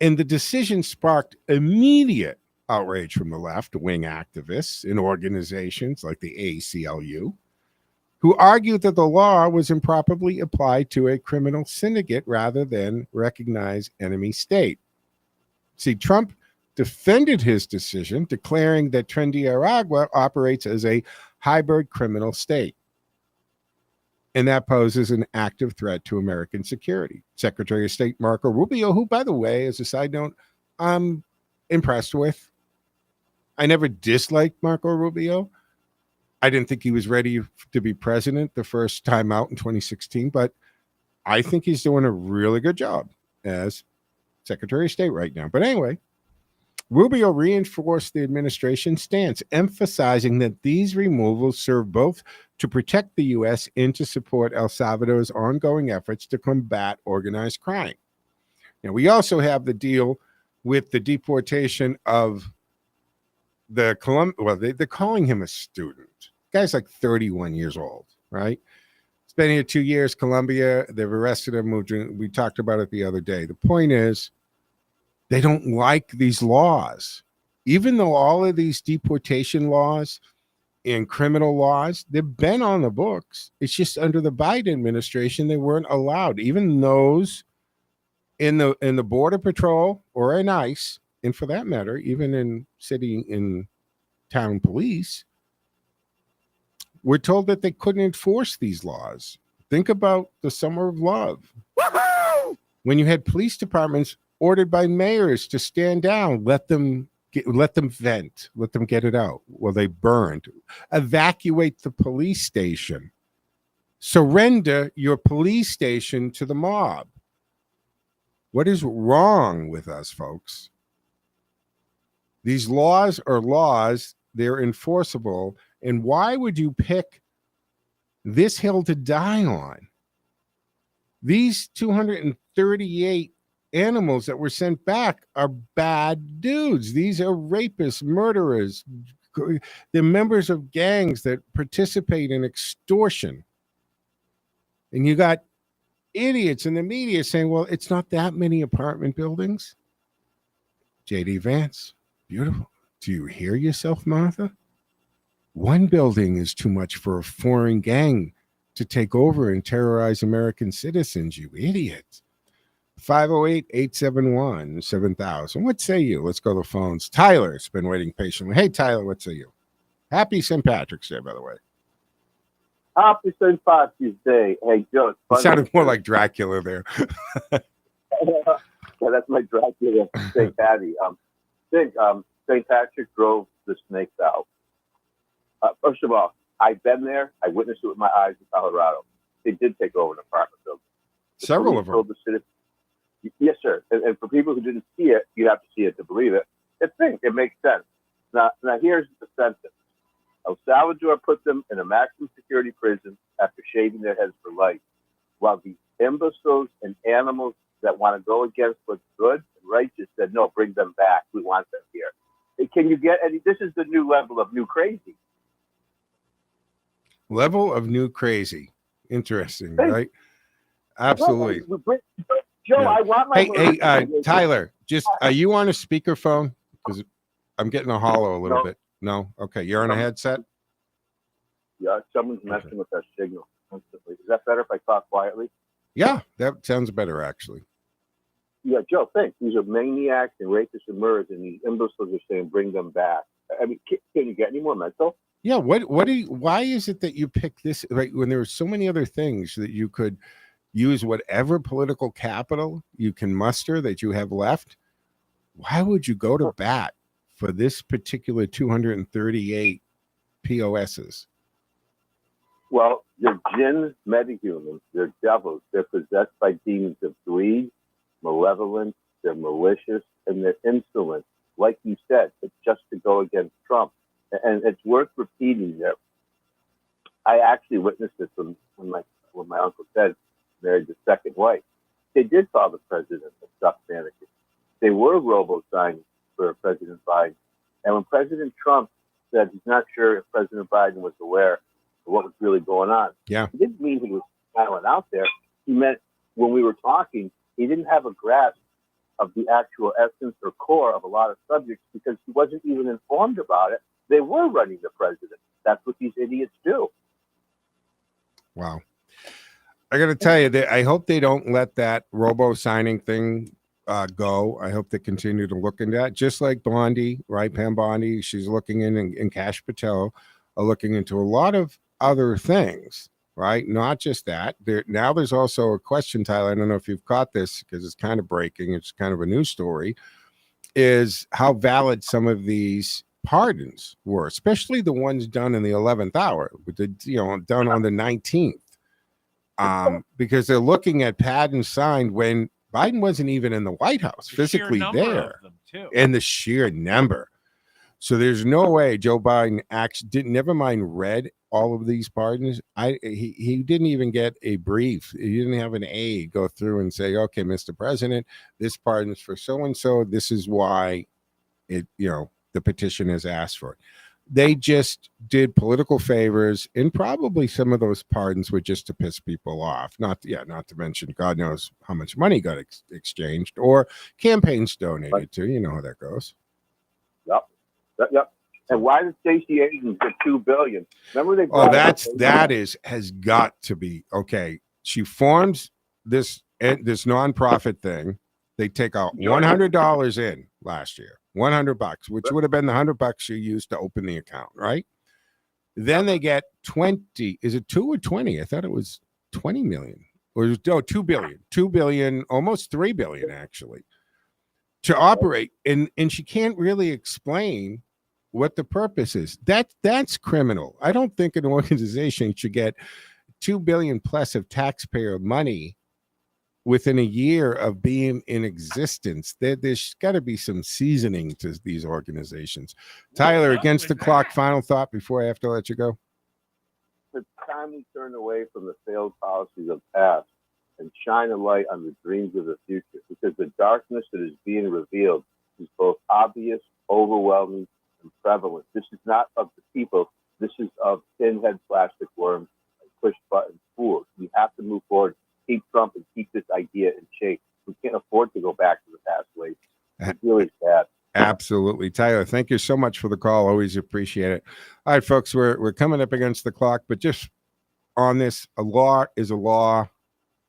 And the decision sparked immediate outrage from the left wing activists in organizations like the ACLU, who argued that the law was improperly applied to a criminal syndicate rather than recognize enemy state. See, Trump defended his decision, declaring that Trinidad operates as a hybrid criminal state, and that poses an active threat to American security. Secretary of State Marco Rubio, who, by the way, as a side note, I'm impressed with. I never disliked Marco Rubio. I didn't think he was ready to be president the first time out in 2016, but I think he's doing a really good job as Secretary of State right now. But anyway, Rubio reinforced the administration's stance, emphasizing that these removals serve both to protect the U.S. and to support El Salvador's ongoing efforts to combat organized crime. Now, we also have the deal with the deportation of they're calling him a student. Guy's like 31 years old, right? been here 2 years. Colombia, they've arrested him. We talked about it the other day. The point is, they don't like these laws. Even though all of these deportation laws and criminal laws, they've been on the books. It's just under the Biden administration, they weren't allowed. Even those in the Border Patrol or in ICE, and for that matter, even in town police, we're told that they couldn't enforce these laws. Think about the Summer of Love. Woo-hoo! When you had police departments ordered by mayors to stand down, let them vent, let them get it out. Well, they burned. Evacuate the police station. Surrender your police station to the mob. What is wrong with us, folks? These laws are laws. They're enforceable. And why would you pick this hill to die on? These 238 animals that were sent back are bad dudes. These are rapists, murderers. They're members of gangs that participate in extortion. And you got idiots in the media saying, well, it's not that many apartment buildings. J.D. Vance, beautiful. Do you hear yourself, Martha? One building is too much for a foreign gang to take over and terrorize American citizens, you idiot. 508-871-7000. What say you? Let's go to the phones. Tyler's been waiting patiently. Hey, Tyler, what say you? Happy St. Patrick's Day, by the way. Happy St. Patrick's Day. Hey, Joe. It sounded more like Dracula there. Yeah, that's my Dracula, St. Patty. St. Patrick drove the snakes out. First of all, I've been there. I witnessed it with my eyes in Colorado. They did take over an apartment building. Several of them. Yes, sir. And for people who didn't see it, you have to see it to believe it. It makes sense. Now here's the sentence. El Salvador put them in a maximum security prison after shaving their heads for life, while the imbeciles and animals that want to go against what's good and righteous said, no, bring them back. We want them here. Can you get any? This is the new level of new crazy. Level of new crazy. Interesting, right? Absolutely. Joe, yeah. I want my Hey, Tyler, just are you on a speakerphone? Because I'm getting a hollow a little bit. No? Okay. You're on a headset? Yeah, someone's messing with our signal constantly. Is that better if I talk quietly? Yeah, that sounds better, actually. Yeah, Joe, thanks. These are maniacs and rapists and murderers, and these imbeciles are saying bring them back. I mean, can you get any more mental? Yeah, why is it that you pick this, right, when there are so many other things that you could use whatever political capital you can muster that you have left? Why would you go to bat for this particular 238 POSs? Well, they're jinn metahumans. They're devils. They're possessed by demons of greed, malevolence. They're malicious, and they're insolent. Like you said, it's just to go against Trump. And it's worth repeating that. I actually witnessed this when my Uncle Ted married the second wife. They did call the president a stuffed mannequin. They were robo-signing for President Biden. And when President Trump said he's not sure if President Biden was aware of what was really going on, he didn't mean he was filing out there. He meant when we were talking, he didn't have a grasp of the actual essence or core of a lot of subjects because he wasn't even informed about it. They were running the president. That's what these idiots do. Wow. I got to tell you, I hope they don't let that robo-signing thing go. I hope they continue to look into that. Just like Bondi, right? Pam Bondi, she's looking in Kash Patel are looking into a lot of other things, right? Not just that. Now there's also a question, Tyler. I don't know if you've caught this because it's kind of breaking. It's kind of a news story, is how valid some of these pardons were, especially the ones done in the 11th hour, done on the 19th. Because they're looking at pardons signed when Biden wasn't even in the White House, physically there, and the sheer number. So there's no way Joe Biden never mind read all of these pardons. He didn't even get a brief. He didn't have an aide go through and say, okay, Mr. President, this pardon's for so-and-so. This is why the petition has asked for it. They just did political favors, and probably some of those pardons were just to piss people off. Not to mention, God knows how much money got exchanged or campaigns donated to. You know how that goes. Yep. And why did Stacey Abrams get $2 billion? Remember they? Has got to be okay. She forms this nonprofit thing. They take out $100 in last year, $100, which would have been the $100 she used to open the account, right? Then they get 20. Is it 2 or 20? I thought it was 20 million, or $2 billion, 2 billion, almost 3 billion actually, to operate. And she can't really explain what the purpose is. That's criminal. I don't think an organization should get $2 billion plus of taxpayer money within a year of being in existence. There's got to be some seasoning to these organizations. Tyler, against the clock, final thought before I have to let you go. It's time we turn away from the failed policies of the past and shine a light on the dreams of the future, because the darkness that is being revealed is both obvious, overwhelming, and prevalent. This is not of the people. This is of pinhead plastic worms and push-button fools. We have to move forward, keep Trump, and keep this idea in shape. We can't afford to go back to the past ways. It's really sad. Absolutely. Tyler, thank you so much for the call. Always appreciate it. All right, folks, we're coming up against the clock, but just on this, a law is a law.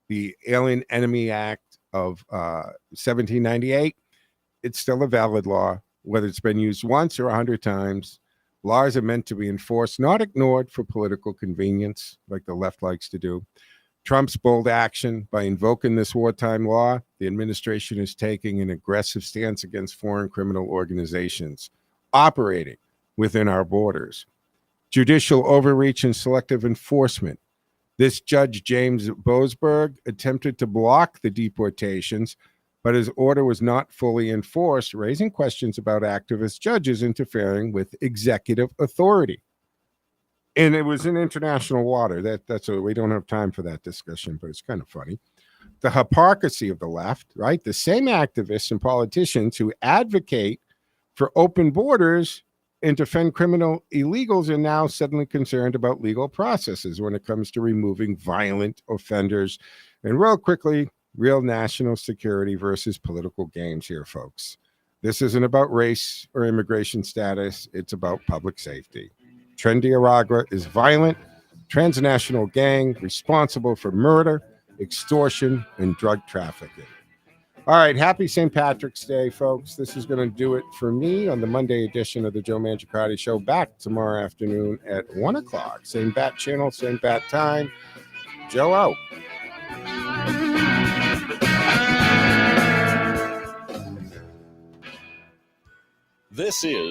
The Alien Enemy Act of 1798, it's still a valid law, whether it's been used once or 100 times. Laws are meant to be enforced, not ignored for political convenience, like the left likes to do. Trump's bold action by invoking this wartime law, the administration is taking an aggressive stance against foreign criminal organizations operating within our borders. Judicial overreach and selective enforcement. This Judge James Boasberg attempted to block the deportations, but his order was not fully enforced, raising questions about activist judges interfering with executive authority. And it was in international water. That's we don't have time for that discussion, but it's kind of funny. The hypocrisy of the left, right? The same activists and politicians who advocate for open borders and defend criminal illegals are now suddenly concerned about legal processes when it comes to removing violent offenders. And real quickly, real national security versus political games here, folks. This isn't about race or immigration status. It's about public safety. Trendiaragua is violent, transnational gang responsible for murder, extortion, and drug trafficking. All right, happy St. Patrick's Day, folks. This is going to do it for me on the Monday edition of the Joe Mangiacotti Show. Back tomorrow afternoon at 1 o'clock. Same bat channel, same bat time. Joe out. This is